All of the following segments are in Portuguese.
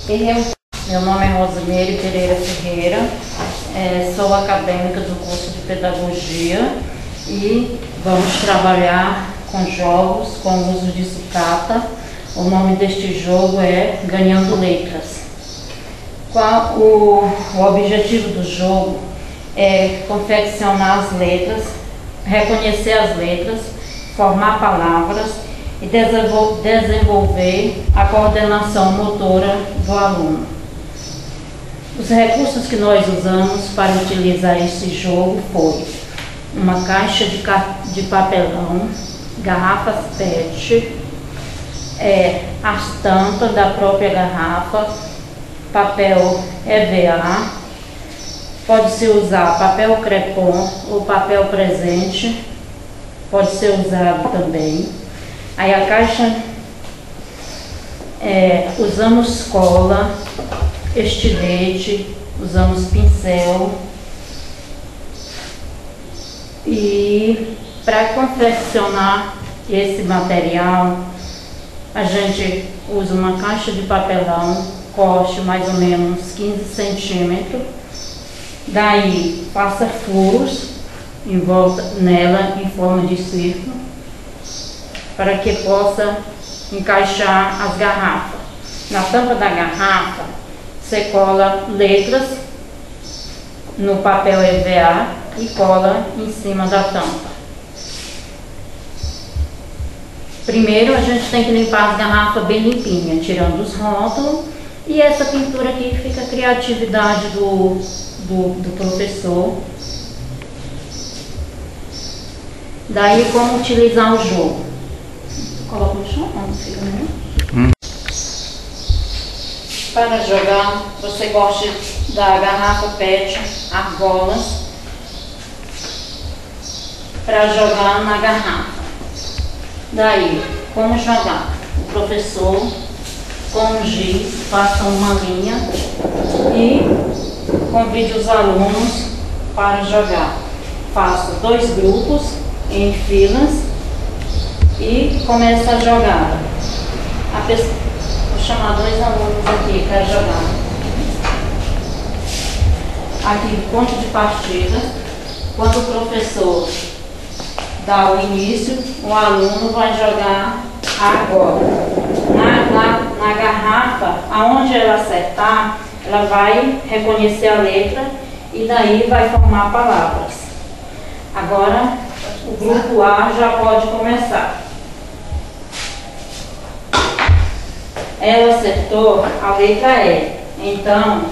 Meu nome é Rosimeire Pereira Ferreira, sou acadêmica do curso de Pedagogia e vamos trabalhar com jogos com o uso de sucata. O nome deste jogo é Ganhando Letras. O objetivo do jogo é confeccionar as letras, reconhecer as letras, formar palavras e desenvolver a coordenação motora do aluno. Os recursos que nós usamos para utilizar esse jogo foi uma caixa de papelão, garrafas PET, as tampas da própria garrafa, papel EVA, pode-se usar papel crepom ou papel presente, pode ser usado também. Aí a caixa, usamos cola, estilete, usamos pincel e para confeccionar esse material a gente usa uma caixa de papelão, corte mais ou menos 15 centímetros, daí passa furos em volta nela em forma de círculo para que possa encaixar as garrafas. Na tampa da garrafa você cola letras no papel EVA e cola em cima da tampa. Primeiro a gente tem que limpar as garrafas bem limpinhas, tirando os rótulos, e essa pintura aqui fica a criatividade do professor. Daí como utilizar o jogo. Coloca no chão, não fica, né? Para jogar, você gosta da garrafa PET, argolas, para jogar na garrafa. Daí, como jogar? O professor, com o giz, passa uma linha e convide os alunos para jogar. Faço 2 grupos em filas e começa a jogada. Vou chamar 2 alunos aqui para jogar. Aqui, ponto de partida, quando o professor dá o início, o aluno vai jogar agora. Na garrafa, aonde ela acertar, ela vai reconhecer a letra e daí vai formar palavras. Agora, o grupo A já pode começar. Ela acertou a letra E, então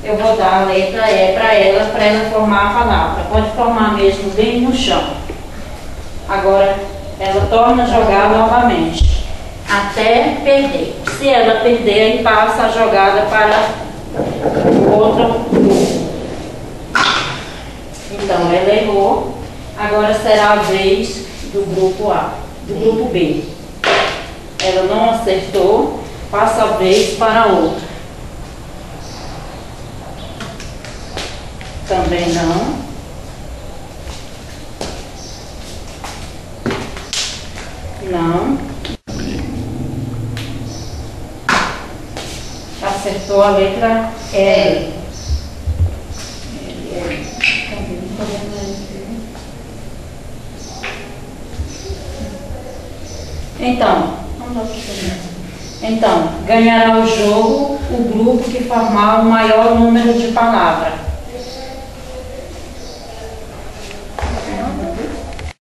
eu vou dar a letra E para ela formar a palavra. Pode formar mesmo bem no chão. Agora ela torna a jogar novamente, até perder. Se ela perder, aí passa a jogada para o outro grupo. Então ela errou, agora será a vez do grupo A, do grupo B. Ela não acertou, passa a vez para outra. Também não. Não. Acertou a letra L. Então, ganhará o jogo o grupo que formar o maior número de palavras.